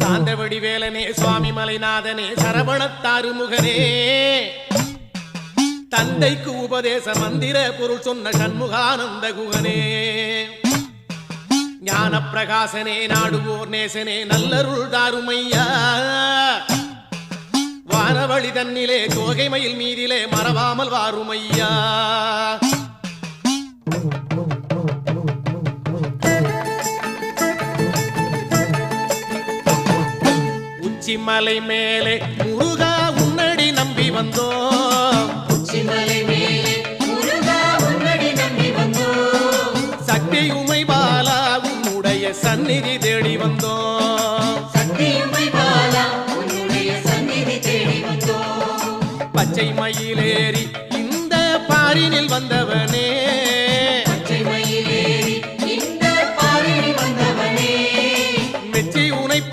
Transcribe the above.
சாந்தவடி வேலனே சுவாமி மலைநாதனே சரவணத்தாறு முகனே தந்தைக்கு உபதேச மந்திர பொருள் சொன்ன சண்முகானந்த குகனே ஞான பிரகாசனே நாடுவோர் நேசனே நல்லருள் தாருமையா வானவழி தன்னிலே தோகை மயில் மீதிலே மறவாமல் வாருமையா உச்சிமலை மேலே முருகா உன்னடி நம்பி வந்தோம் உச்சிமலை மேலே முருகா உன்னடி நம்பி வந்தோம் சக்தி உமை பாலா உன்னுடைய சந்நிதி தேடி வந்தோம் சக்தி உமை பாலா உன்னுடைய சந்நிதி தேடி வந்தோம் பச்சை மயிலேறி